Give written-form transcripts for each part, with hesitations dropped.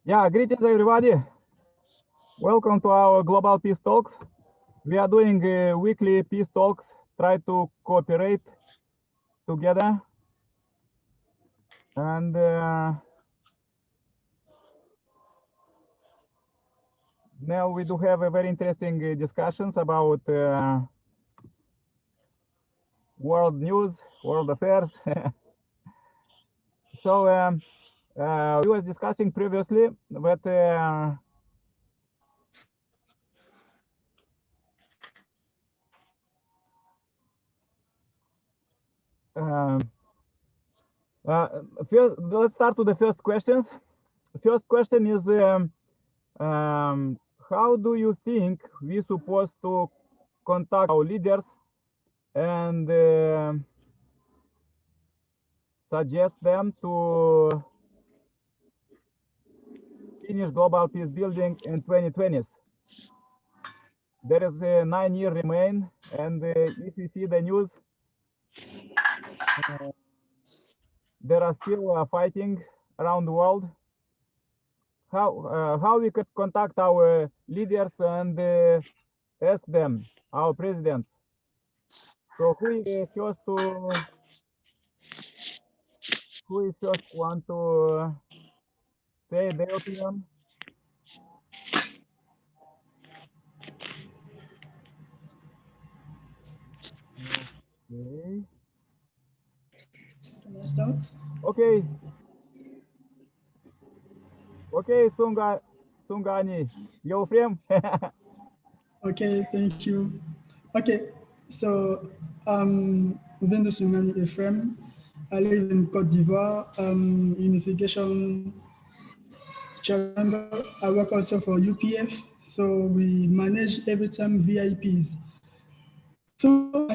Yeah, greetings everybody. Welcome to our Global Peace Talks. We are doing weekly peace talks, try to cooperate together. And now we do have a very interesting discussions about world news, world affairs. So we was discussing previously that first, let's start with the first questions. First question is, how do you think we supposed to contact our leaders and suggest them to finish global peace building in 2020s? There is a 9 year remain, and if you see the news, there are still fighting around the world. How we could contact our leaders and ask them, our presidents? So who is first want to say their opinion? Okay. Can I start? Okay. Okay, Sungani, your frame. Okay, thank you. Okay, so Vindo Sungani Ephraim. I live in Cote d'Ivoire, unification chair member. I work also for UPF, so we manage every time VIPs. So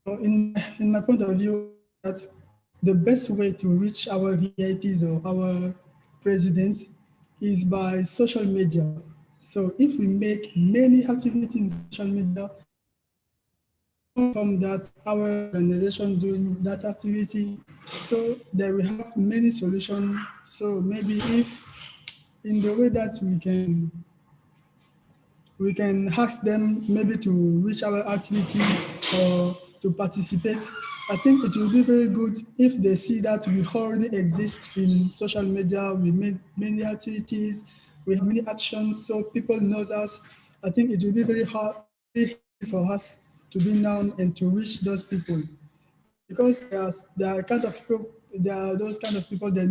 in my point of view, that the best way to reach our VIPs or our presidents is by social media. So if we make many activities in social media, from that our organization doing that activity, so there we have many solutions. So maybe if in the way that we can ask them maybe to reach our activity or to participate. I think it will be very good if they see that we already exist in social media. We made many activities, we have many actions, so people knows us. I think it will be very hard very easy for us to be known and to reach those people because there are kind of people, there are those kind of people that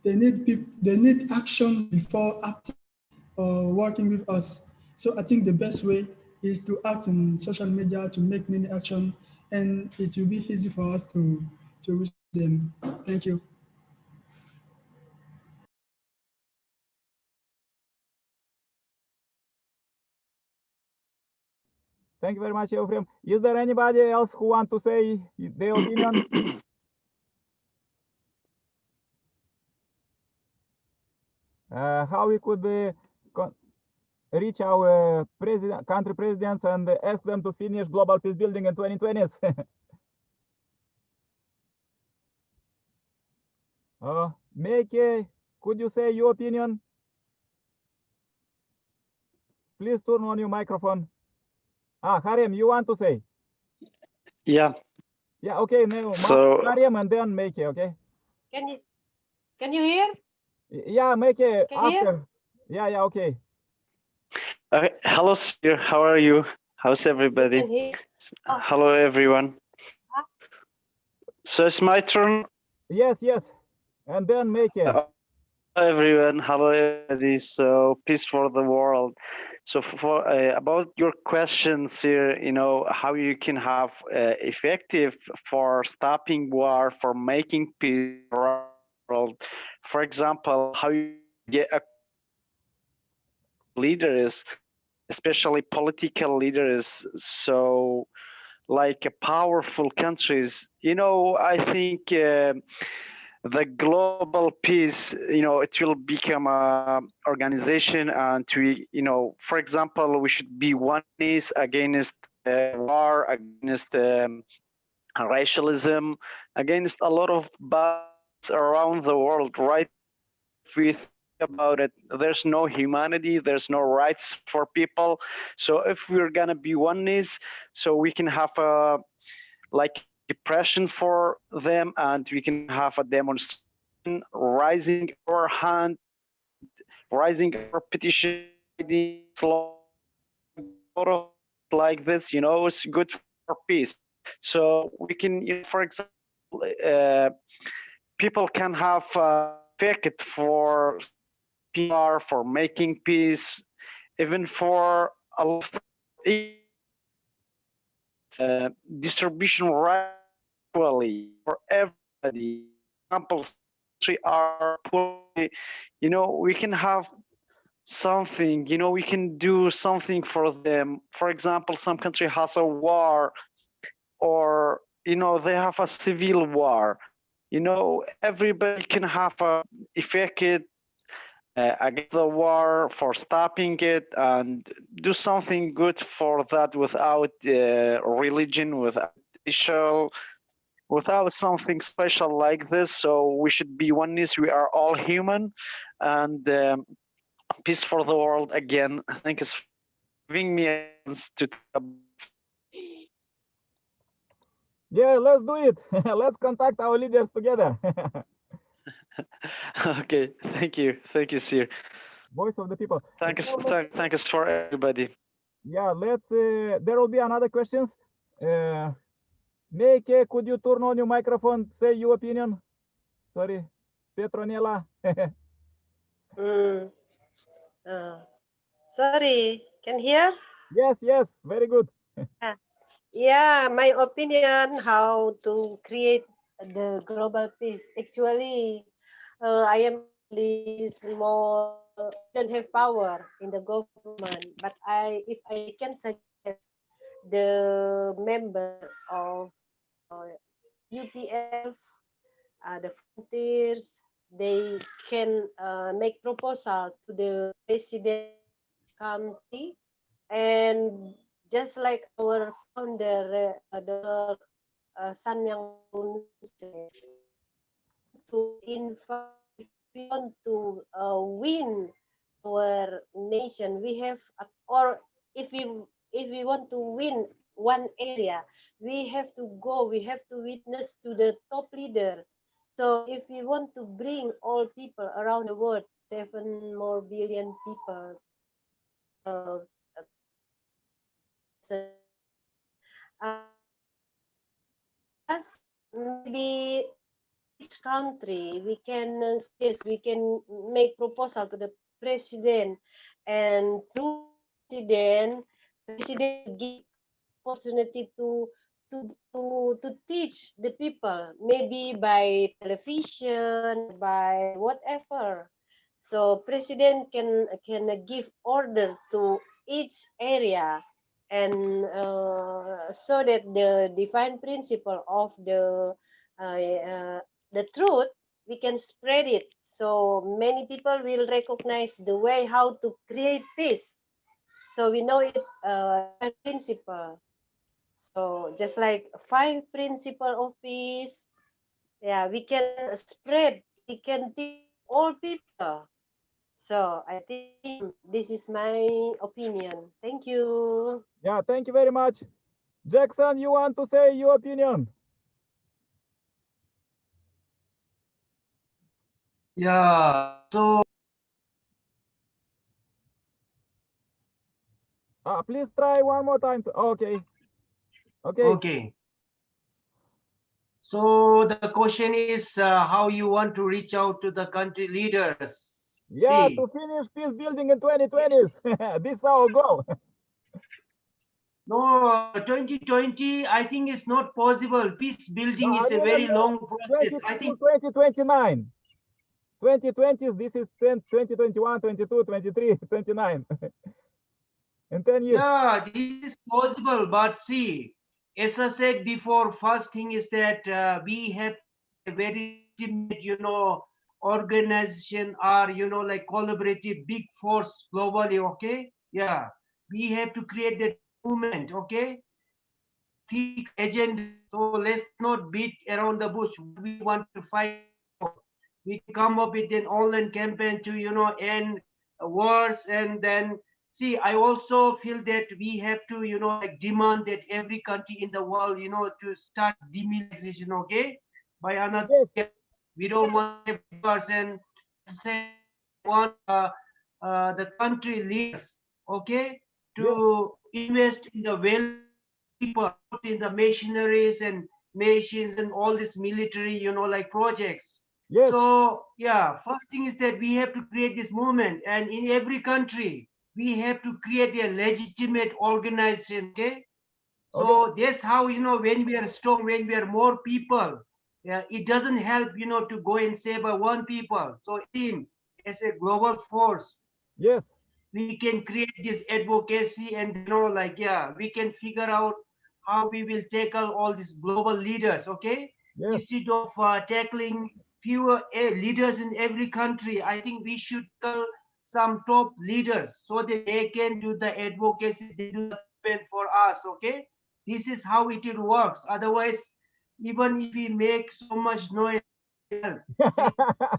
they need action before acting or working with us. So I think the best way is to act in social media to make many action, and it will be easy for us to reach them. Thank you. Thank you very much, Ephraim. Is there anybody else who want to say their opinion? How we could reach our country presidents and ask them to finish global peace building in 2020s? Meike, could you say your opinion? Please turn on your microphone. Harem, you want to say? Yeah. Yeah, okay. Now, So Harem and then Meike, okay? Can you hear? Yeah, Meike Can you after. Yeah, okay. hello, sir. How are you? How's everybody? Can hear. Hello, everyone. So it's my turn. Yes. And then Meike. Hello, everyone. Hello, everybody. So peace for the world. So for about your questions here, how you can have effective for stopping war, for making peace around the world. For example, how you get a leaders, especially political leaders, so like powerful countries. I think the global peace, it will become a organization, and we, for example, we should be one is against war, against racialism, against a lot of bad around the world, right? With about it. There's no humanity, there's no rights for people. So if we're gonna be oneness, so we can have a like depression for them, and we can have a demonstration, raising our hand, raising our petition, like this. It's good for peace. So we can, for example, uh, people can have effect for PR, for making peace, even for a lot of distribution right equally for everybody. For example, country are poorly, we can have something, we can do something for them. For example, some country has a war, or they have a civil war. Everybody can have a effect against the war, for stopping it, and do something good for that without religion, without racial, without something special like this. So we should be oneness. We are all human, and peace for the world again. Thank you for giving me a chance to talk about. Yeah, let's do it. Let's contact our leaders together. Okay, thank you, Sir. Voice of the people. Thanks, Now let's, thanks for everybody. yeah, let's. There will be another questions. Meike, could you turn on your microphone? Say your opinion. Sorry, Petronella. Mm, sorry, can hear? Yes, very good. Yeah, my opinion how to create the global peace. Actually, I am only small. I don't have power in the government, but if I can suggest the member of UPF, the frontiers, they can make proposal to the president country, and just like our founder, Dr. San Myang said, to invite, if we want to win our nation, we have, or if we want to win one area, we have to go, we have to witness to the top leader. So if we want to bring all people around the world, 7 more billion people, uh, us, maybe each country we can yes, we can make proposal to the president, and through president give opportunity to teach the people, maybe by television, by whatever. So president can give order to each area, and so that the divine principle of the truth, we can spread it, so many people will recognize the way how to create peace. So we know it, principle. So just like 5 principle of peace, yeah, we can spread, we can teach all people. So I think this is my opinion. Thank you. Yeah, thank you very much. Jackson, you want to say your opinion? Yeah, so Please try one more time. Okay. okay. So the question is how you want to reach out to the country leaders. Yeah, See, to finish peace building in 2020s. This is our goal. no, 2020, I think it's not possible. Peace No, building I is a mean very long process. 20, I think, 2029. 2020s, this is 10, 2021, 22, 23, 29. In 10 years. yeah, this is possible. But see, as I said before, first thing is that we have a very legitimate, organization or, like collaborative big force globally, okay? Yeah, we have to create that movement, okay? Fix agenda. So let's not beat around the bush. We want to fight for. we come up with an online campaign to, end wars. And then see, I also feel that we have to, like demand that every country in the world, to start demilitarization, okay, by another Yes. year. We don't want to have wars. And say want the country leaders, okay, Yes. to invest in the well-being of people, not in the machineries and machines and all this military, like projects. Yes. So yeah, first thing is that we have to create this movement, and in every country we have to create a legitimate organization. Okay, Okay. so that's how, when we are strong, when we are more people, yeah, it doesn't help, to go and save one people. So team as a global force, Yes. we can create this advocacy, and like, yeah, we can figure out how we will tackle all these global leaders. Okay, Yes. instead of tackling fewer leaders in every country, I think we should tackle some top leaders so that they can do the advocacy, they do the campaign for us. Okay, this is how it works. Otherwise, even if we make so much noise, see,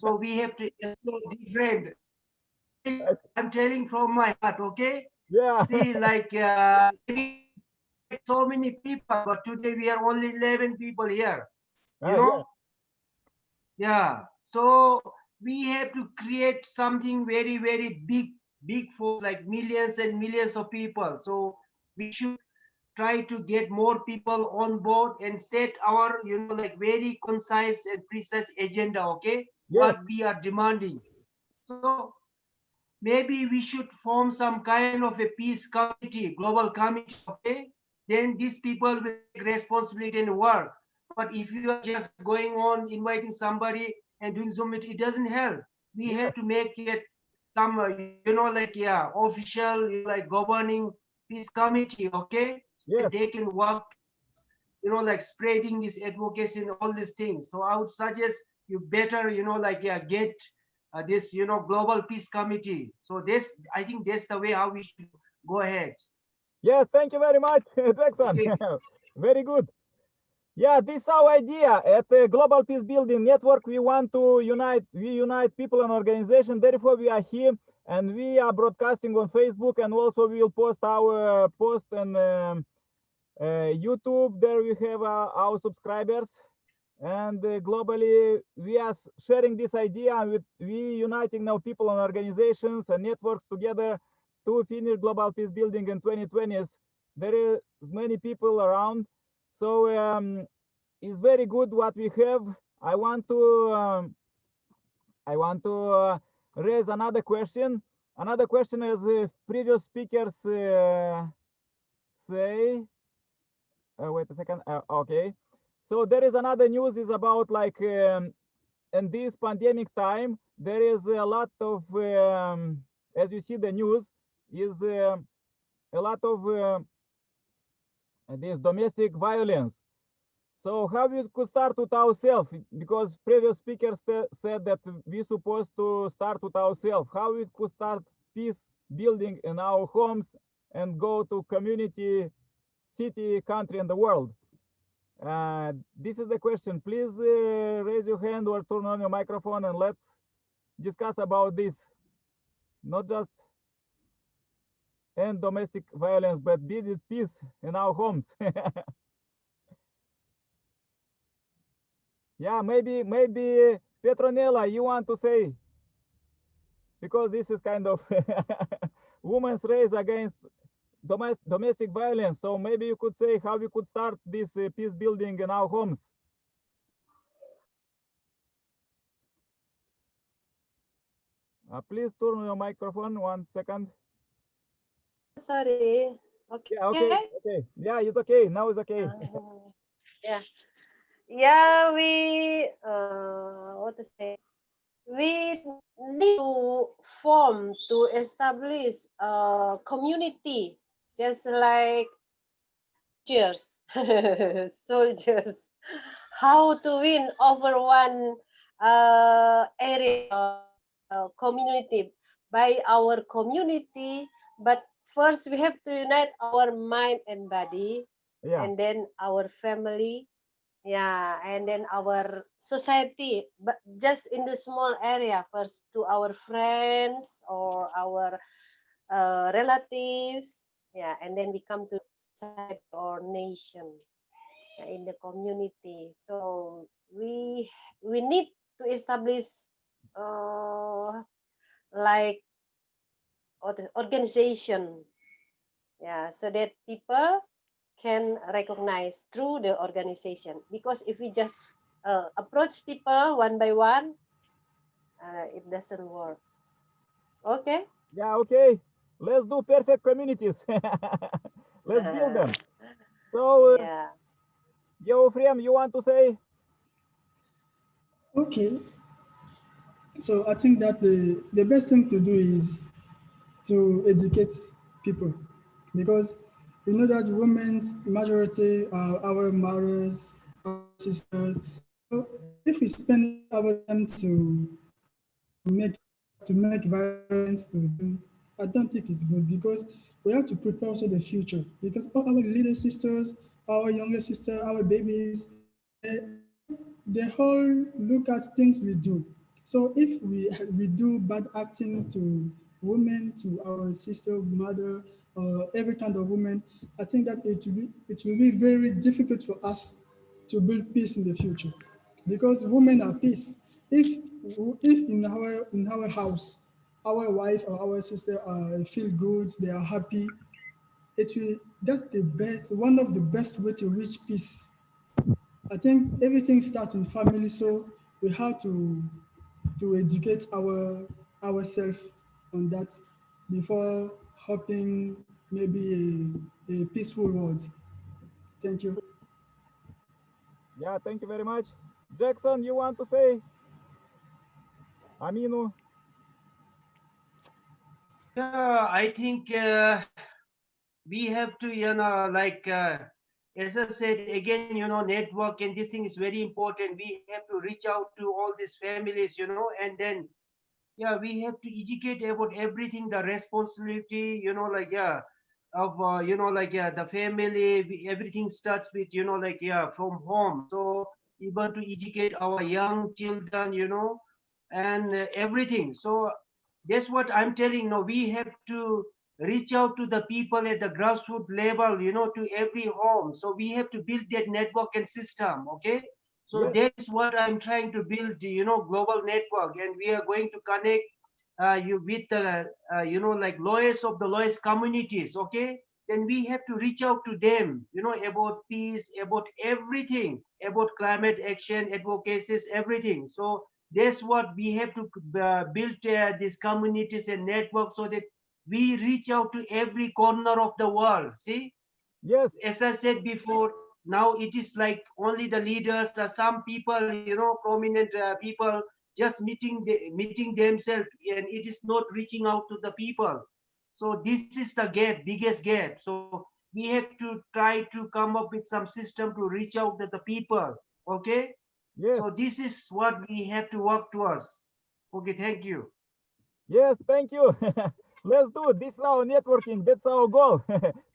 so we have to explore different. I'm telling from my heart, okay? Yeah. See, like we had so many people, but today we are only 11 people here. You Yeah. know? Yeah. So we have to create something very, very big, big force, like millions and millions of people. So we should try to get more people on board and set our, like very concise and precise agenda, okay? Yes. What we are demanding. So maybe we should form some kind of a peace committee, global committee, okay? Then these people will take responsibility and work. But if you are just going on inviting somebody and doing Zoom meeting, it doesn't help. We Yes. have to make it some, like, yeah, official, like governing peace committee, okay? So Yes. that they can work, like spreading this advocacy and all these things. So I would suggest you better, like, yeah, get this, global peace committee. So this, I think that's the way how we should go ahead. Yes. Thank you very much, Jackson. Okay. Very good. Yeah, this is our idea. At the Global Peace Building Network, we want to unite people and organizations. Therefore, we are here and we are broadcasting on Facebook, and also we will post our post on YouTube. There we have our subscribers, and globally we are sharing this idea with we uniting now people and organizations and networks together to finish Global Peace Building in 2020. There is many people around, so it's very good what we have. I want to raise another question. Another question, as previous speakers say. Wait a second. Okay. So there is another news is about like in this pandemic time there is a lot of as you see the news is a lot of this domestic violence. So how we could start with ourselves, because previous speakers said that we supposed to start with ourselves. How we could start peace building in our homes and go to community, city, country, and the world. This is the question. Please raise your hand or turn on your microphone and let's discuss about this. Not just end domestic violence, but build peace in our homes. Yeah, maybe Petronella, you want to say, because this is kind of women's race against domestic violence. So maybe you could say how we could start this peace building in our homes. Please turn on your microphone 1 second. Sorry. Yeah, okay, Okay. okay. Yeah, it's okay. Now it's okay. Yeah. Yeah, what to say? We need to form to establish a community, just like soldiers. Soldiers. How to win over one area community by our community, but first we have to unite our mind and body, Yeah, and then our family, Yeah, and then our society, but just in the small area, first to our friends or our relatives, yeah, and then we come to society or nation, in the community. So we need to establish uh, like organization, yeah, so that people can recognize through the organization. Because if we just approach people one by one, it doesn't work. Okay. Yeah, okay. Let's do perfect communities. Let's build them. So, Yeah. Frame, you want to say? Okay, so I think that the best thing to do is to educate people because we know that women's majority are our mothers, our sisters. So if we spend our time to make violence to them, I don't think it's good because we have to prepare also the future because all our little sisters, our younger sister, our babies, they whole look at things we do. So if we do bad acting to women, to our sister, mother, every kind of woman, I think that it will be very difficult for us to build peace in the future, because women are peace. If in our house, our wife or our sister feel good, they are happy, it will that's the best one of the best way to reach peace. I think everything starts in family, so we have to educate ourselves on that before hoping maybe a peaceful world. Thank you. Yeah, thank you very much. Jackson, you want to say? Aminu? Yeah, I think we have to, like, as I said again, network and this thing is very important. We have to reach out to all these families, and then, yeah, we have to educate about everything, the responsibility, like, yeah, of, like, yeah, the family, everything starts with, like, yeah, from home. So even to educate our young children, and everything. So that's what I'm telling. No, we have to reach out to the people at the grassroots level, to every home. So we have to build that network and system. Okay. So Yes, that's what I'm trying to build, global network, and we are going to connect you with like lowest of the lowest communities. Okay. Then we have to reach out to them, about peace, about everything, about climate action, advocacies, everything. So that's what we have to build these communities and networks so that we reach out to every corner of the world. See, yes, as I said before, now it is like only the leaders, some people, prominent people, just meeting themselves, and it is not reaching out to the people. So this is the gap, biggest gap. So we have to try to come up with some system to reach out to the people. Okay, yes, so this is what we have to work towards. Okay, thank you. yes, thank you. Let's do it. This is our networking. That's our goal.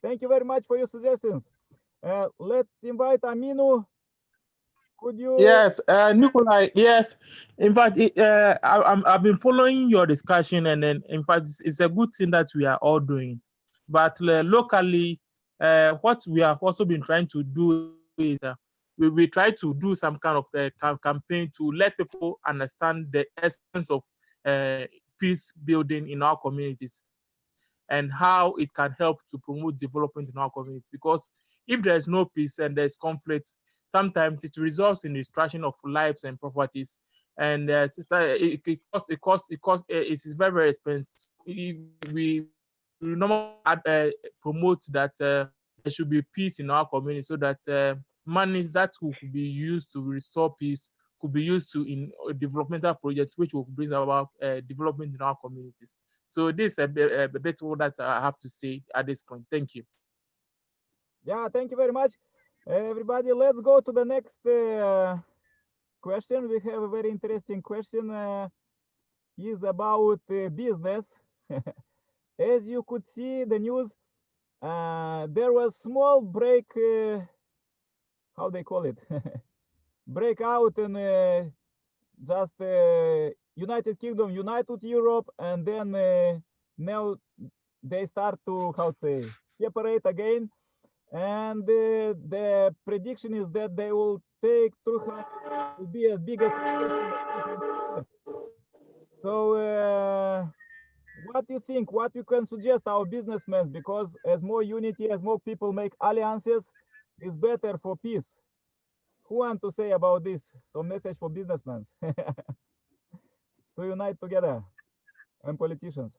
Thank you very much for your suggestions. Let's invite Aminu. Could you? Yes, Nikolai. Yes, in fact, I've been following your discussion, and then in fact, it's a good thing that we are all doing. But locally, what we have also been trying to do is we try to do some kind of campaign to let people understand the essence of peace building in our communities and how it can help to promote development in our communities. Because if there is no peace and there's conflict, sometimes it results in destruction of lives and properties, and it is very very expensive. We normally promote that there should be peace in our community, so that monies that could be used to restore peace could be used to in developmental projects which will bring about development in our communities. So this is a bit all that I have to say at this point. Thank you. Yeah, thank you very much. Everybody, let's go to the next question. We have a very interesting question. Is about business. As you could see the news, there was small break. How they call it? break out in just United Kingdom, United Europe, and then now they start to, how to say, separate again. And the prediction is that they will take 200 to be as big as. So what do you think? What you can suggest our businessmen? Because as more unity, as more people make alliances, is better for peace. Who want to say about this? So message for businessmen to unite together, and politicians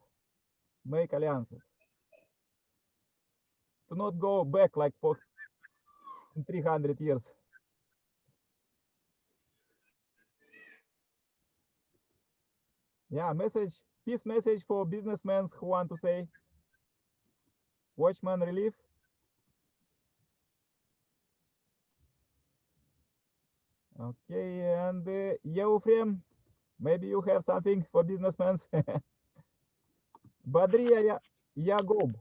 make alliances. To not go back like for 300 years. Yeah, message, peace message for businessmen who want to say. Watchman relief. Okay, and Euphrem, maybe you have something for businessmen. Badria Yagob.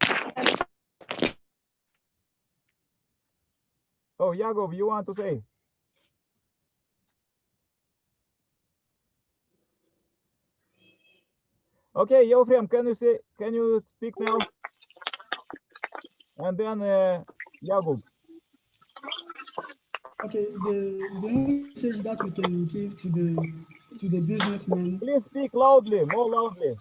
Oh, Yagob, you want to say? Okay, Euphrem, can you say? Can you speak now? And then Yagob. Okay, the only message that we can give to the businessmen. Please speak loudly, more loudly.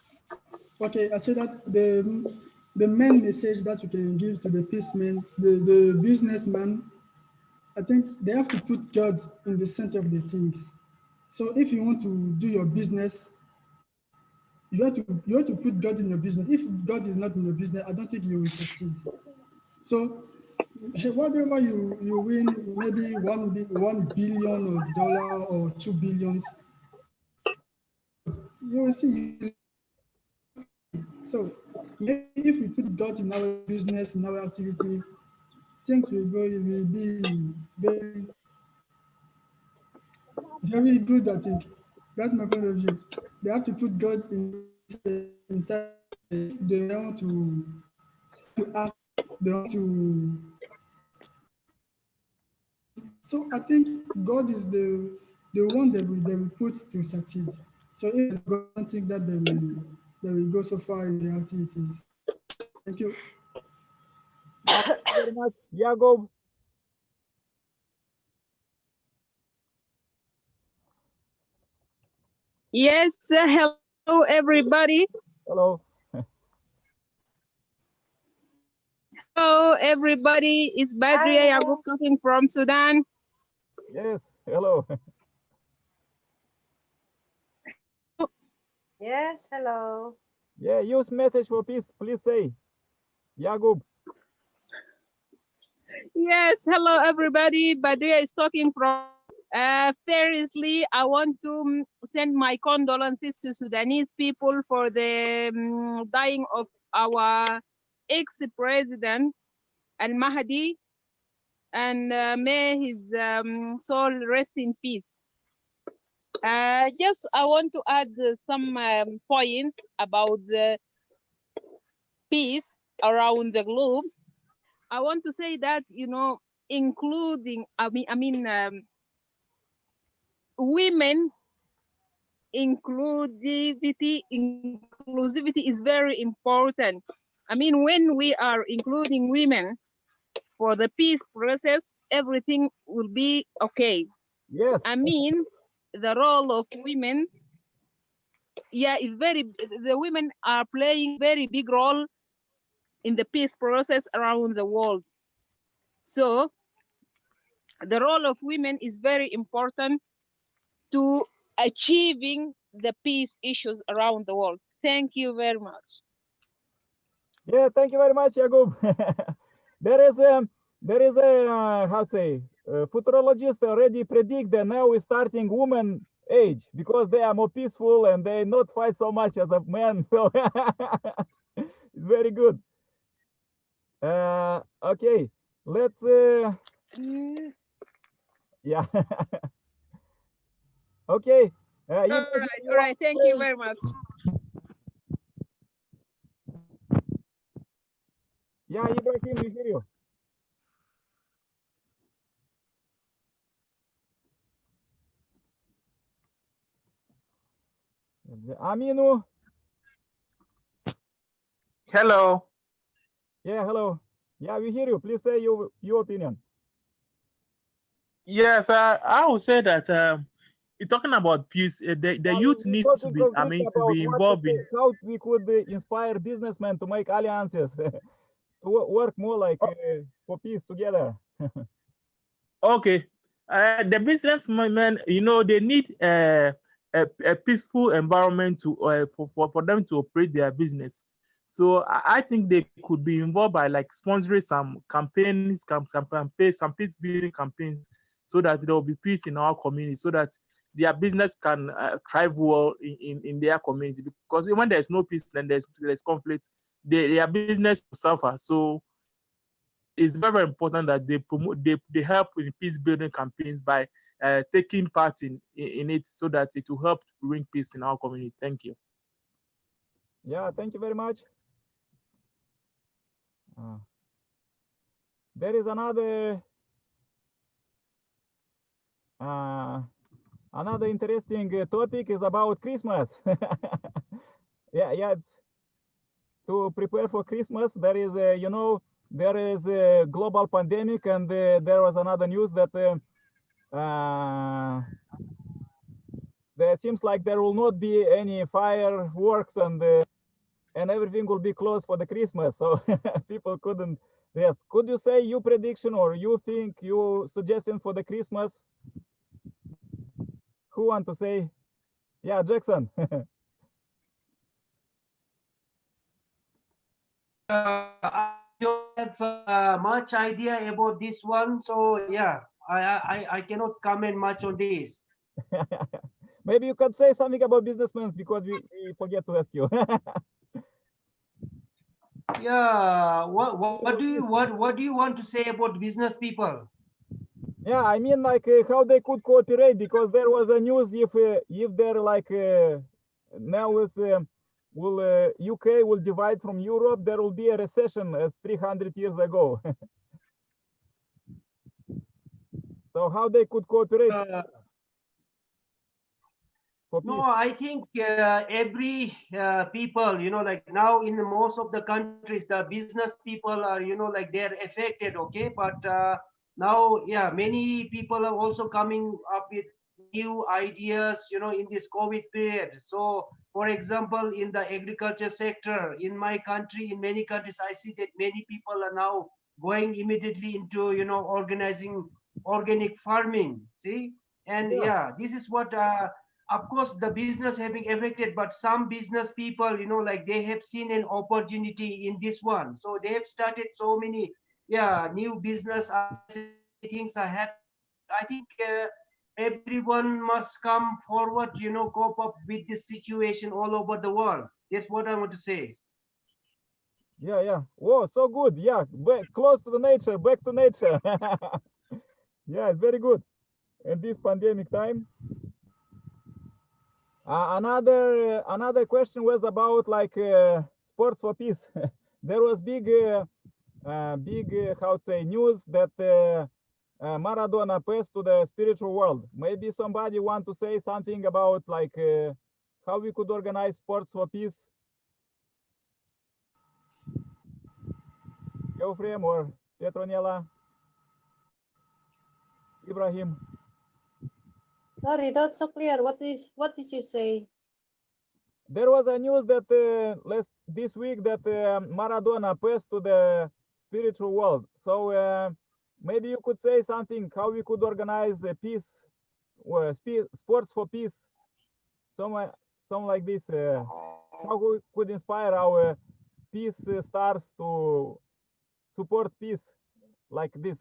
Okay, I said that the main message that we can give to the peacemen, the businessman, I think they have to put God in the center of the things. So if you want to do your business, you have to put God in your business. If God is not in your business, I don't think you will succeed. So whatever you win, maybe 1 billion or dollar or 2 billions, you will see. So maybe if we put God in our business, in our activities, things will be very, very good, I think. That's my point of view. They have to put God inside if they want to act, they want to. So I think God is the one they will put to succeed. So if God don't think that they will go so far in their activities. Thank you. Thank you very much, Yagob. Yes, hello everybody. Hello. Hello everybody. It's Badria Yagub talking from Sudan. Yes, hello. Yes, hello. Yeah, use message for peace, please say. Yagob. Yes, hello everybody. Badria is talking from. Firstly, I want to send my condolences to Sudanese people for the dying of our ex-president Al-Mahdi, and may his soul rest in peace. Just I want to add some points about the peace around the globe. I want to say that, you know, including women inclusivity is very important. I mean, when we are including women for the peace process, everything will be okay. Yes. I mean, the role of women, yeah, is very, the women are playing very big role in the peace process around the world. So the role of women is very important to achieving the peace issues around the world. Thank you very much. Yeah, thank you very much, Yagob. there is a how say futurologist already predict that now we're starting woman age because they are more peaceful and they not fight so much as a man. So it's very good. Okay, let's yeah. Okay. All right. Thank you very much. Yeah, Ibrahim, we hear you. Aminu. Hello. Yeah, hello. Yeah, we hear you. Please say your opinion. Yes, I would say that you're talking about peace. The Yeah, youth we're needs to talking be, I concretely mean, to about be what to involved say, in. how we could inspire businessmen to make alliances, to work more like for peace together. Okay, the businessmen, they need a peaceful environment to for them to operate their business. So I think they could be involved by like sponsoring some campaigns, some peace building campaigns, so that there will be peace in our community, so that their business can thrive well in their community. Because when there's no peace, then there's conflict, their business will suffer. So it's very, very important that they promote, they help in peace building campaigns by taking part in it, so that it will help bring peace in our community. Thank you. Yeah, thank you very much. There is another interesting topic is about Christmas. Yeah, it's to prepare for Christmas. There is there is a global pandemic, and there was another news that there seems like there will not be any fireworks, and everything will be closed for the Christmas. So people couldn't. Yes, could you say your prediction, or you think you suggestion for the Christmas? Who want to say? Yeah, Jackson. I don't have much idea about this one, so yeah, I cannot comment much on this. Maybe you could say something about businessmen, because we forget to ask you. Yeah, what do you want to say about business people? Yeah, I mean, like how they could cooperate, because there was a news if they're like now is will UK will divide from Europe, there will be a recession as 300 years ago. So how they could cooperate for No, peace? I think every people, like now in the most of the countries, the business people are, like they're affected, okay? But now, yeah, many people are also coming up with new ideas, in this COVID period. So, for example, in the agriculture sector, in my country, in many countries, I see that many people are now going immediately into, organizing organic farming. See? And Yeah, yeah, this is what of course the business having affected, but some business people, like they have seen an opportunity in this one, so they have started so many, yeah, new business ideas, things are happening. But I think everyone must come forward, cope up with this situation all over the world. That's what I want to say. yeah. Oh, so good. Yeah, back, close to the nature, back to nature. Yeah, it's very good in this pandemic time. Another question was about like sports for peace. There was big how to say news that Maradona passed to the spiritual world. Maybe somebody want to say something about like how we could organize sports for peace. Euphrem or Petronella, Ibrahim. Sorry, not so clear. What did you say? There was a news that this week that Maradona passed to the spiritual world. So maybe you could say something how we could organize peace, sports for peace, some like this. How we could inspire our peace stars to support peace, like this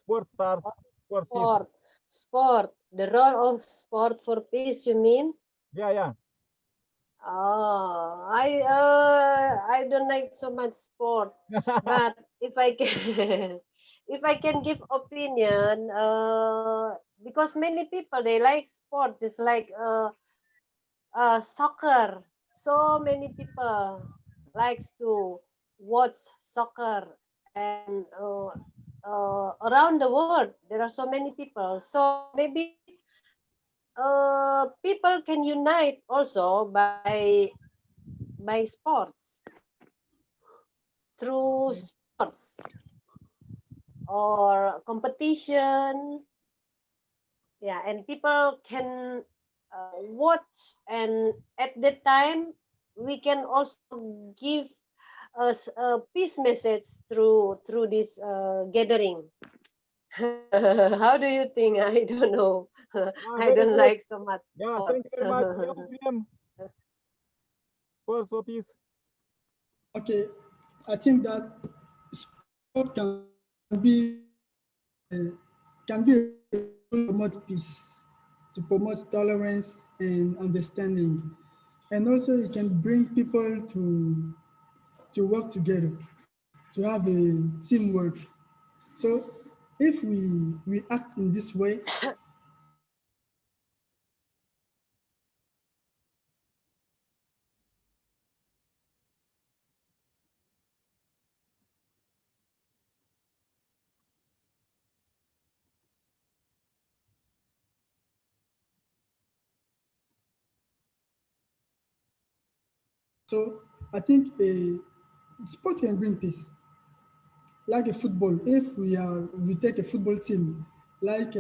sport stars, sport peace. Sport. The role of sport for peace, you mean? Yeah. Oh, I don't like so much sport, but if I can if I can give opinion, because many people they like sport, just like soccer. So many people likes to watch soccer, and around the world there are so many people. So maybe people can unite also by sports, through sports or competition. Yeah, and people can watch, and at that time we can also give us a peace message through this gathering. How do you think? I don't know. I Very don't good. like so much Yeah, thank you sports. very much. Young PM, sports for peace. Okay, I think that sport be can be a tool to promote peace, to promote tolerance and understanding, and also it can bring people to work together, to have a teamwork. So if we act in this way, so I think a sport can bring peace. Like a football, if we take a football team, like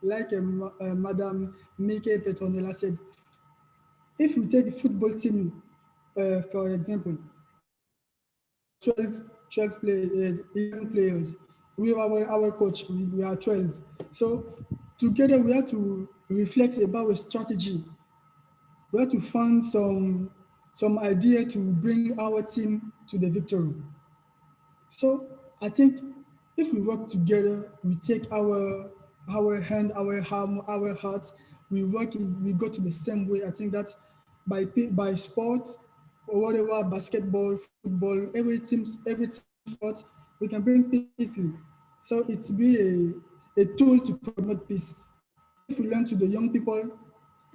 Madam Mike Petronella said, if we take a football team, for example, 12, 11 players. We our coach, we are 12. So together we have to reflect about a strategy. We have to find some idea to bring our team to the victory. So I think if we work together, we take our hand, our arm, our hearts, we work, we go to the same way. I think that by sport or whatever, basketball, football, every team sport, we can bring peace easily. So it's be a tool to promote peace. If we learn to the young people,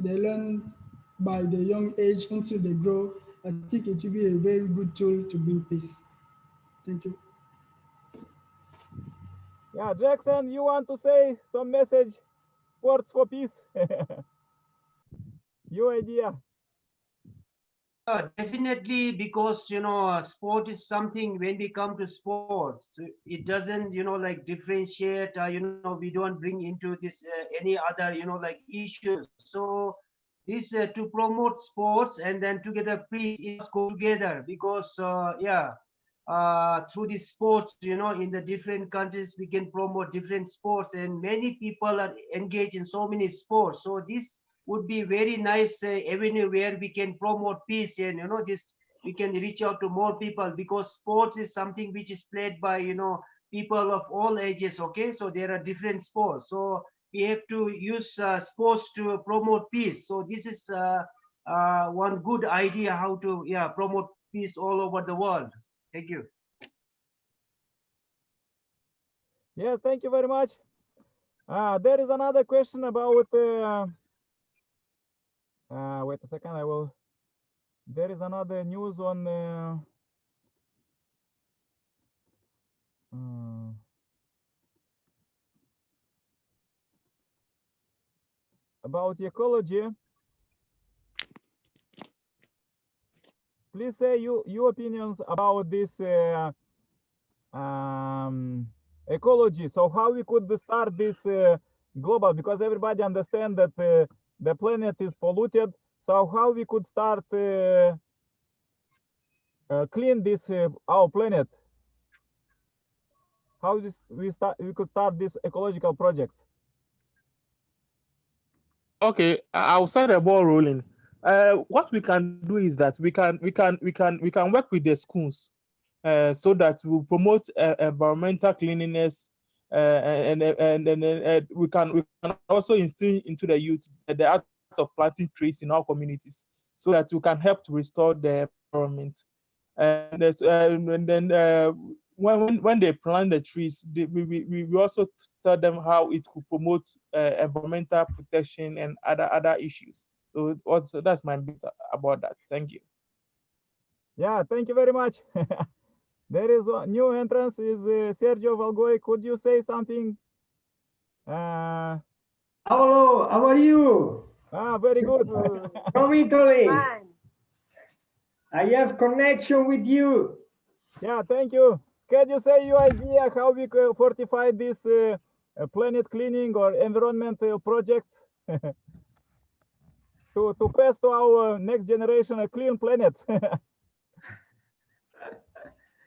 they learn by the young age until they grow. I think it will be a very good tool to bring peace. Thank you. Yeah, Jackson, you want to say some message? Sports for peace. Your idea. Yeah, definitely, because sport is something. When we come to sports, it doesn't differentiate. We don't bring into this any other issues. So this to promote sports and then together peace, it must go together, because yeah, through these sports, in the different countries we can promote different sports, and many people are engaged in so many sports. So this would be very nice avenue where we can promote peace, and this we can reach out to more people, because sports is something which is played by people of all ages. Okay, so there are different sports, so we have to use sports to promote peace. So this is one good idea how to promote peace all over the world. Thank you. Yes, thank you very much. There is another question about. Wait a second. I will. There is another news on. Uh, about ecology. Please say your opinions about this ecology. So how we could start this global, because everybody understand that the planet is polluted. So how we could start clean this our planet? How this we could start this ecological project? Okay, I'll start the ball rolling. What we can do is that we can work with the schools so that we promote environmental cleanliness, and we can also instill into the youth the art of planting trees in our communities, so that we can help to restore the environment. And then when they plant the trees, we also tell them how it could promote environmental protection and other issues. So also that's my bit about that. Thank you. Yeah, thank you very much. There is a new entrance is Sergio Valgoy. Could you say something? Uh, Hello, how are you? Very good. From Italy. Fine. I have connection with you. Yeah, thank you. Can you say your idea how we can fortify this planet cleaning or environmental projects to pass to our next generation a clean planet?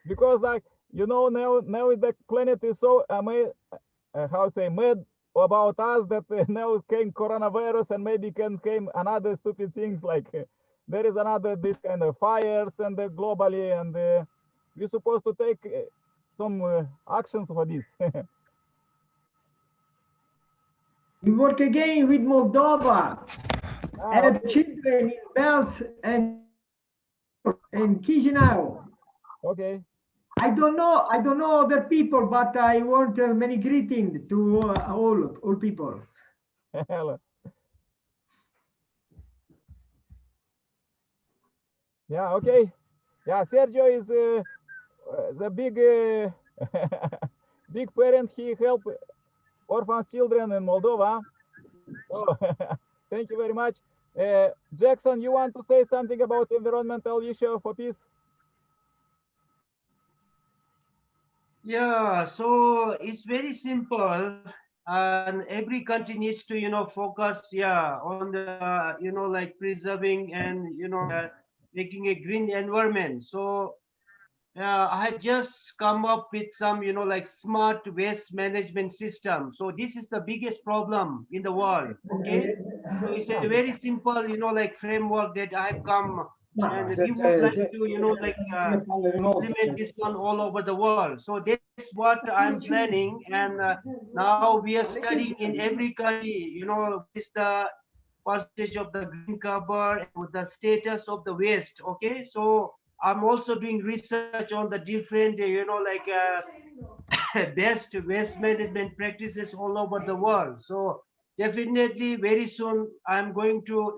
Because like now the planet is so how say mad about us that now came coronavirus and maybe came another stupid things like there is another this kind of fires and globally and we're supposed to take some actions for this. We work again with Moldova. Have Okay. children in Belts and Chisinau. Okay. I don't know other people, but I want many greetings to all people. Yeah, okay. Yeah, Sergio is the big big parent. He help orphan children in Moldova. So thank you very much. Jackson, you want to say something about environmental issue for peace? Yeah, so it's very simple, and every country needs to, focus, yeah, on the, like preserving and, making a green environment. So I have just come up with some, like smart waste management system. So this is the biggest problem in the world. Okay, so it's a very simple, like framework that I have come, and we would like to, implement this one all over the world. So that's what I'm planning, and now we are studying in every country, what is the percentage of the green cover and with the status of the waste. Okay, so I'm also doing research on the different, best waste management practices all over the world. So definitely very soon I'm going to,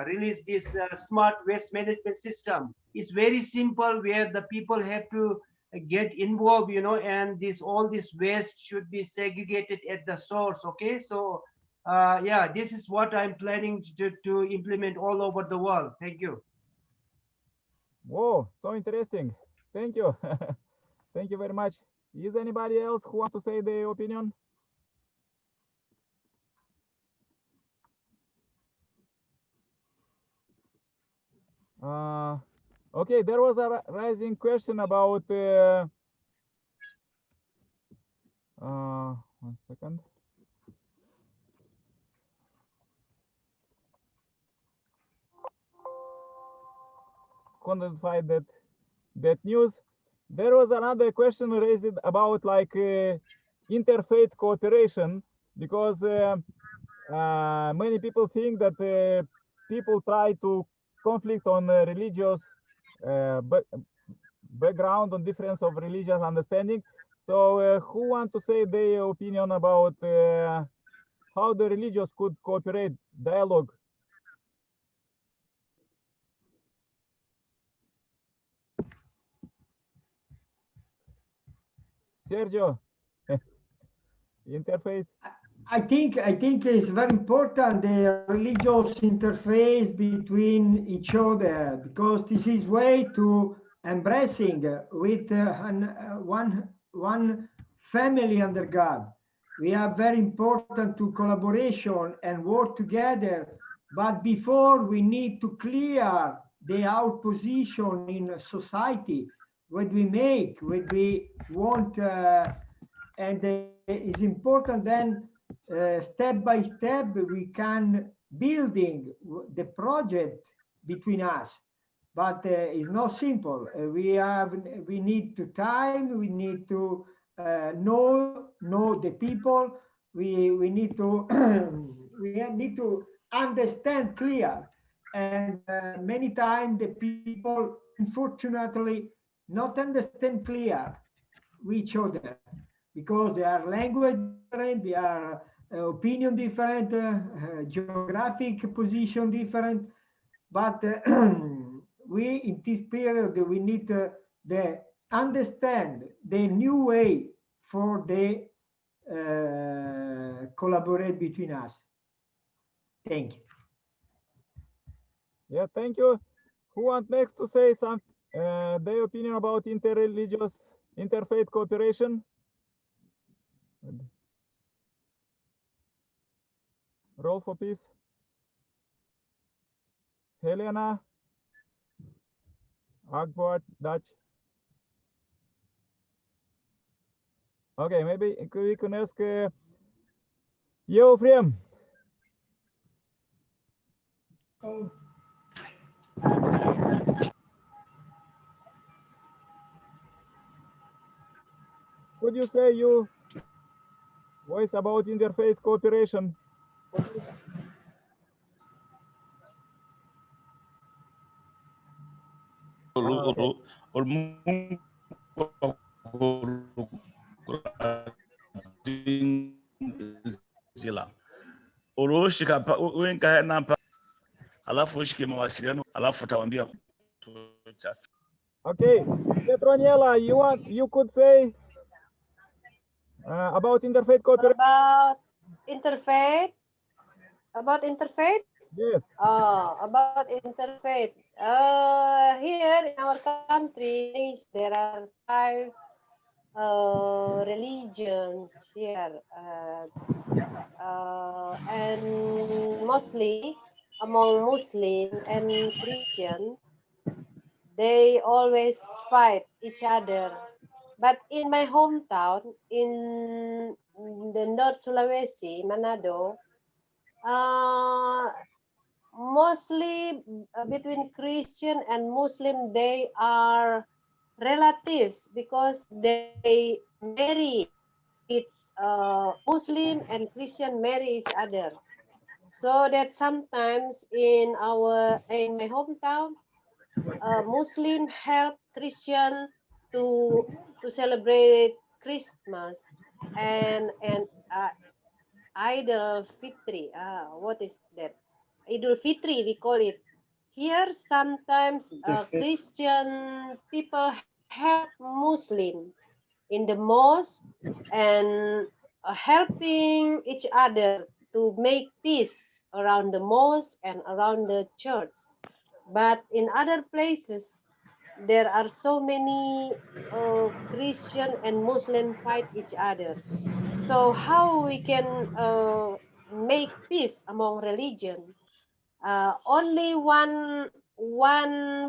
release this smart waste management system. It's very simple where the people have to get involved, and this all this waste should be segregated at the source. Okay, so yeah, this is what I'm planning to implement all over the world. Thank you. Whoa, so interesting. Thank you. Thank you very much. Is anybody else who want to say their opinion? Okay, there was a rising question about 1 second. Couldn't find that news. There was another question raised about like interfaith cooperation because many people think that people try to conflict on religious background on difference of religious understanding. So who want to say their opinion about how the religious could cooperate, dialogue? Sergio, interfaith. I think it's very important the religious interface between each other, because this is way to embracing with one family under God. We are very important to collaboration and work together, but before we need to clear our position in society, what we make, what we want, and it's important then step by step we can building the project between us, but it's not simple. We need to time, we need to know the people, we need to we need to understand clear, and many times the people unfortunately not understand clear each other, because they are language different, they are opinion different, geographic position different. But we in this period we need the understand the new way for the collaborate between us. Thank you. Yeah, thank you. Who wants next to say some their opinion about interreligious, interfaith cooperation? Roll for peace. Helena, Akbar, Dutch. Okay, maybe we can ask Eufrem. Oh, Could you say you voice about interfaith cooperation? Okay. Okay, Petroniela, you could say about interfaith cooperation. About interfaith. Yes. About interfaith. Here in our country, there are 5 religions here, and mostly among Muslim and Christian, they always fight each other. But in my hometown, in the North Sulawesi, Manado, uh, mostly between Christian and Muslim, they are relatives because they marry with Muslim and Christian marry each other. So that sometimes in my hometown, Muslim help Christian to celebrate Christmas and Idul Fitri. What is that? Idul Fitri we call it. Here sometimes Christian people help Muslim in the mosque and helping each other to make peace around the mosque and around the church. But in other places, there are so many Christian and Muslim fight each other. So how we can make peace among religion? Only one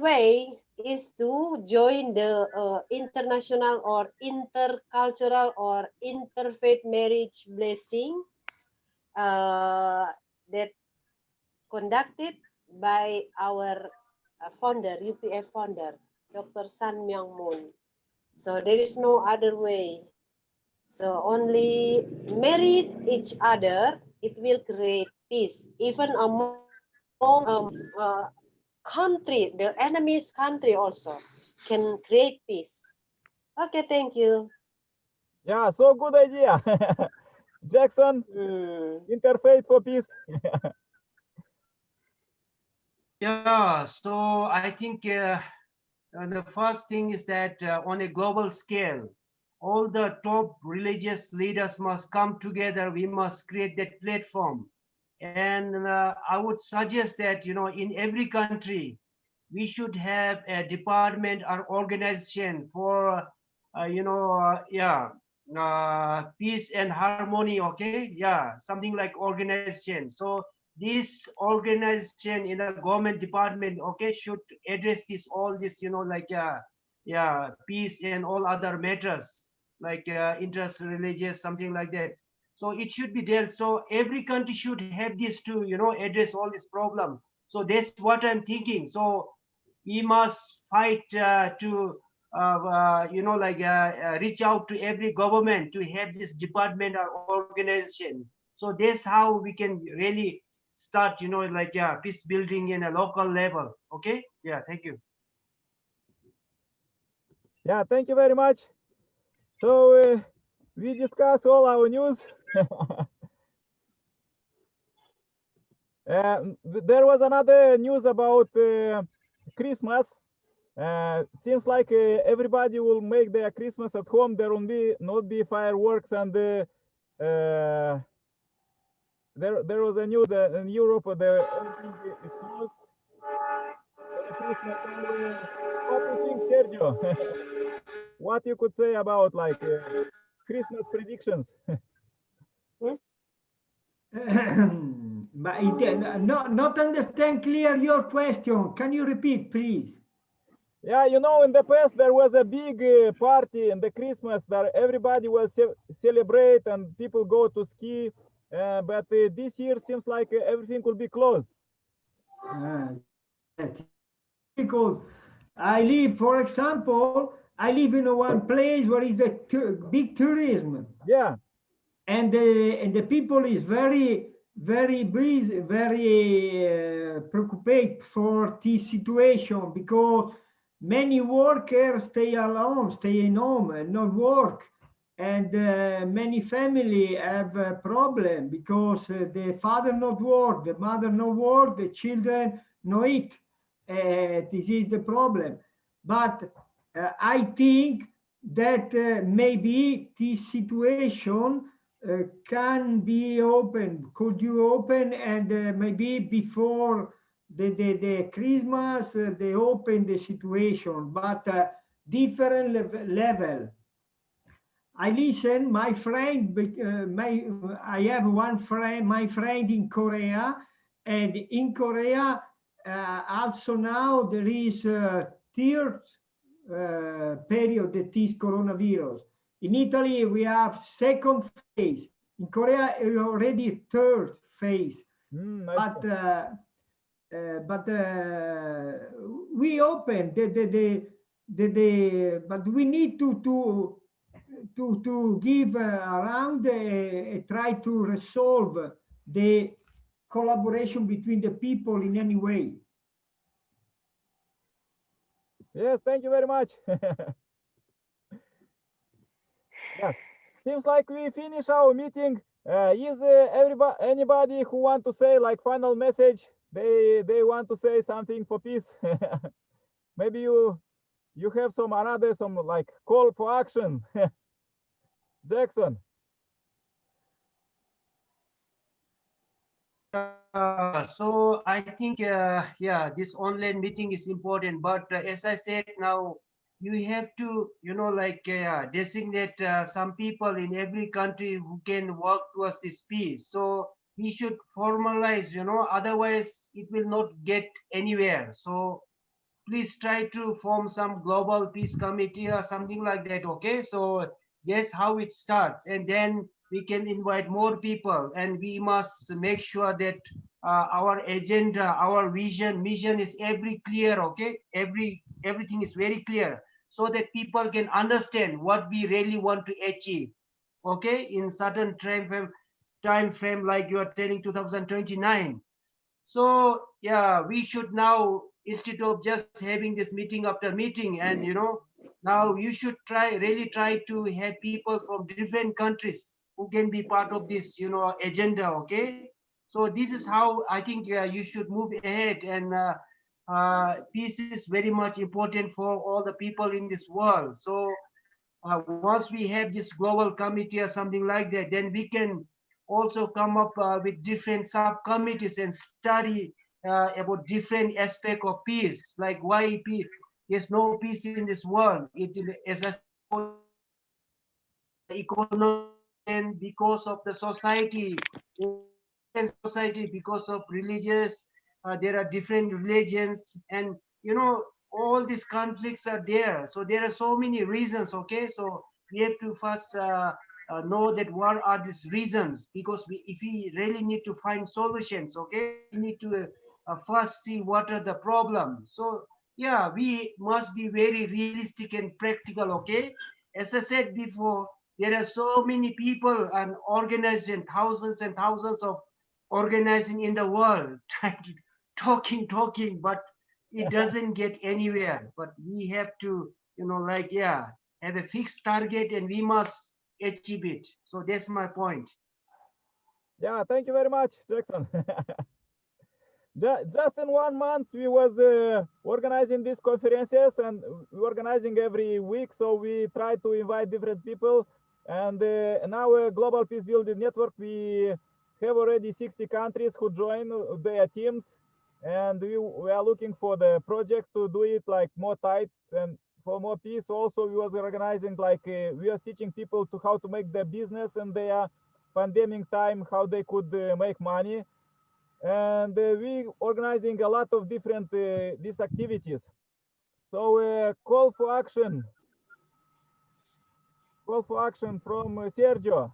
way is to join the international or intercultural or interfaith marriage blessing that conducted by our founder, UPF founder, Dr. San Myung Moon. So there is no other way. So only marry each other, it will create peace. Even among country, the enemy's country also can create peace. Okay, thank you. Yeah, so good idea. Jackson, interfaith for peace. Yeah, so I think the first thing is that on a global scale, all the top religious leaders must come together. We must create that platform. And I would suggest that, in every country, we should have a department or organization for, peace and harmony. Okay. Yeah. Something like organization. So this organization in a government department, okay, should address all this, peace and all other matters like interest religious, something like that. So it should be dealt. So every country should have this to, address all this problem. So that's what I'm thinking. So we must fight to, reach out to every government to have this department or organization. So that's how we can really start, peace building in a local level. Okay. Yeah. Thank you. Yeah, thank you very much. So we discuss all our news. There was another news about Christmas. Seems like everybody will make their Christmas at home. There will not be fireworks and there was a news in Europe everything is closed for the Christmas. And, what do you think, Sergio? What you could say about like Christmas predictions? But not understand clear your question. Can you repeat, please? Yeah, you know, in the past there was a big party in the Christmas that everybody will celebrate and people go to ski. But this year seems like everything will be closed. Yes, because I live, for example, I live in one place where is a big tourism. Yeah. And the people is very busy, very preoccupied for this situation because many workers stay alone, stay in home and not work. And many family have a problem because the father not work, the mother not work, the children no eat. This is the problem. But I think that maybe this situation can be open, could you open, and maybe before the Christmas they open the situation, but different level. I listen, my friend, I have one friend, my friend in Korea, and in Korea also now there is a third period that is coronavirus. In Italy, we have second phase. In Korea, already third phase. But we open but we need to give around try to resolve the collaboration between the people in any way. Yes, thank you very much. Yes, seems like we finish our meeting. Is anybody who want to say like final message? They want to say something for peace. Maybe you have some like call for action. Jackson. So I think, yeah, this online meeting is important. But as I said now, you have to, like designate some people in every country who can work towards this peace. So we should formalize, otherwise it will not get anywhere. So please try to form some global peace committee or something like that. Okay, so that's how it starts, and then we can invite more people, and we must make sure that our agenda, our mission is every clear. Okay, everything is very clear, so that people can understand what we really want to achieve. Okay, in certain time frame like you are telling 2029. So yeah, we should now, instead of just having this meeting after meeting, and now you should really try to have people from different countries who can be part of this agenda. Okay, so this is how I think you should move ahead. And peace is very much important for all the people in this world. So once we have this global committee or something like that, then we can also come up with different subcommittees and study about different aspect of peace, like why peace. There's no peace in this world. As I said, economy, and because of the society, because of religious, there are different religions, and all these conflicts are there. So there are so many reasons. Okay, so we have to first know that what are these reasons, because if we really need to find solutions, okay, we need to first see what are the problems. So yeah, we must be very realistic and practical. Okay, as I said before, there are so many people and organizing, thousands and thousands of organizing in the world, trying to talking, but it doesn't get anywhere. But we have to, have a fixed target, and we must achieve it. So that's my point. Yeah, thank you very much, Jackson. Just in 1 month, we was organizing these conferences and organizing every week. So we try to invite different people. And in our Global Peace Building Network, we have already 60 countries who join their teams. And we are looking for the projects to do it like more tight and for more peace. Also, we was organizing like we are teaching people to how to make their business in their pandemic time, how they could make money. And we organizing a lot of different these activities. So call for action from Sergio.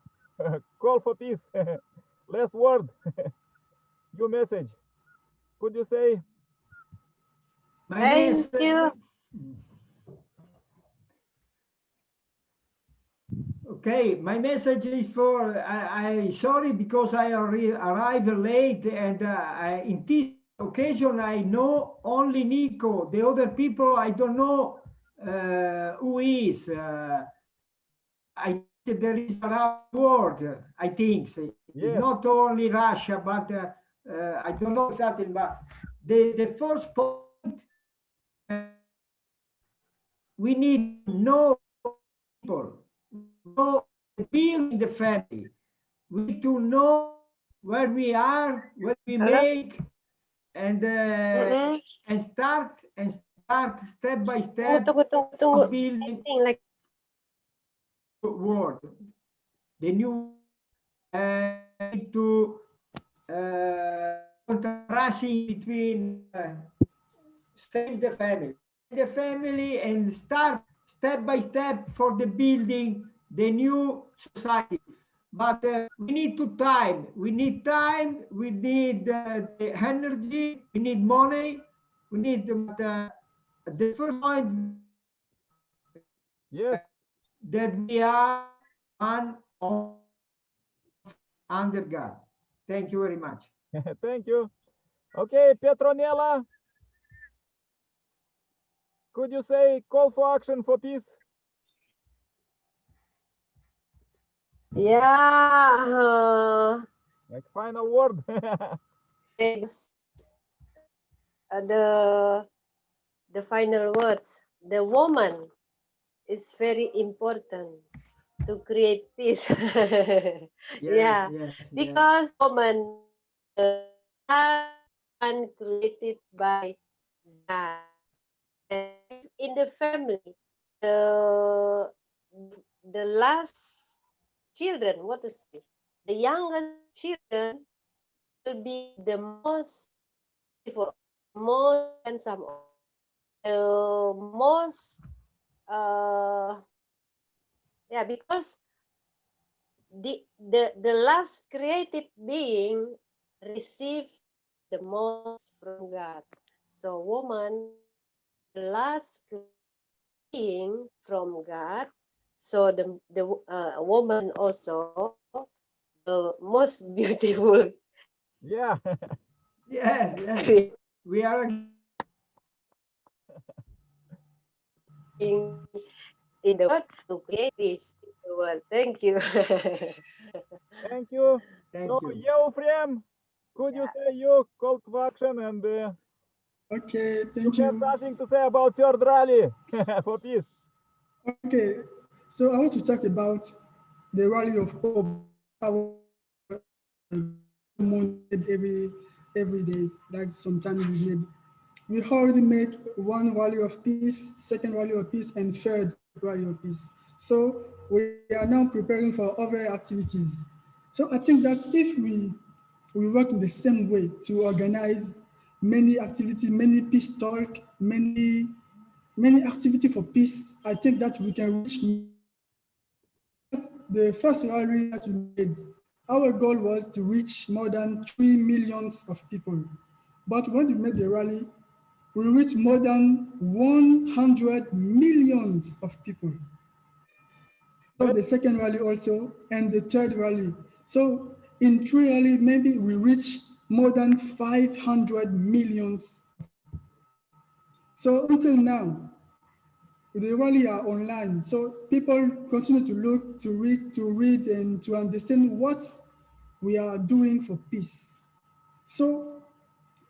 Call for peace. Last word. Your message. Could you say? Thank you. Okay, my message is for I sorry because I arrived late and in this occasion I know only Nico. The other people I don't know who is. I think there is around the world. I think it's Yes. not only Russia, but I don't know exactly. But the first point we need to know people. Know building the family. We need to know where we are, what we make, and start step by step building Like world. The new to contrasting between save the family and start step by step for the building the new society. But we need to time. We need time. We need the energy. We need money. We need the first point. Yes. That we are one of under God. Thank you very much. Thank you. Okay, Petronella. Could you say call for action for peace? yeah. Like final word. The final words. The woman is very important to create peace. Yeah, because woman are created by God. And in the family, the last children, what to say, the youngest children will be the most beautiful, most handsome, the most yeah, because the last created being receive the most from God. So woman, the last being from God. So the woman also the most beautiful. Yeah. Yes. We are in the world to create peace in the world. Thank you. Thank you. Thank so, you. Euphrem, could you say your call to action and Okay, you thank have you. something to say about third rally for peace? Okay, so I want to talk about the rally of hope. Our every day. That's sometimes we made. We already made one rally of peace, second rally of peace, and third rally of peace. So we are now preparing for other activities. So I think that if we work in the same way to organize many activities, many peace talk, many activity for peace, I think that we can reach the first rally that we made. Our goal was to reach more than 3 millions of people. But when we made the rally, we reached more than 100 millions of people. So the second rally also, and the third rally. So in three rally, maybe we reach more than 500 millions. So until now, the rally are online. So people continue to look, to read, and to understand what we are doing for peace. So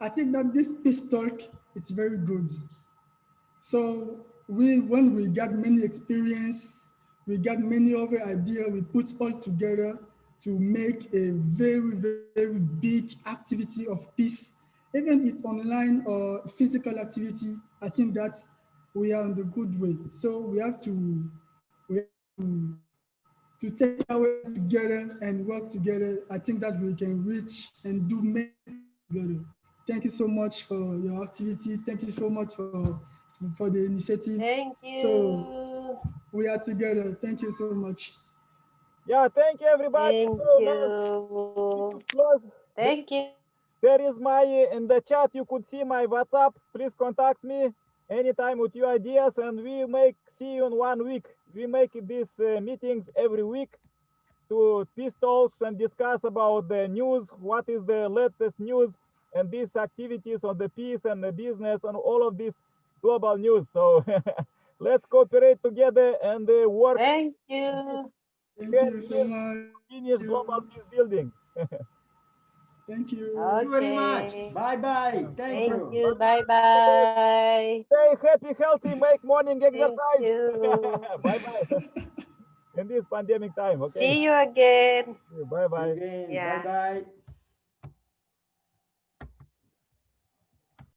I think that this peace talk, it's very good. So when we got many experience, we got many other ideas we put all together to make a very, very big activity of peace. Even it's online or physical activity, I think that we are on the good way. So we have to take our together and work together. I think that we can reach and do many together. Thank you so much for your activity. Thank you so much for the initiative. Thank So you. we are together. Thank you so much. Yeah, thank you everybody. Thank So now you. to close. Thank you. There is my in the chat. You could see my WhatsApp. Please contact me anytime with your ideas, and we make see you in 1 week. We make these meetings every week to peace talks and discuss about the news, what is the latest news, and these activities on the peace and the business and all of this global news. So let's cooperate together and work Thank you. Thank hand you in so hand much. to finish global peace building. Thank you. Thank you very much. Okay. Bye bye. Thank Thank you. you. Bye bye. Stay happy, healthy, make morning Thank exercise. you. Bye bye. In this pandemic time, okay? See you again. Bye bye. Again. Bye Yeah. bye.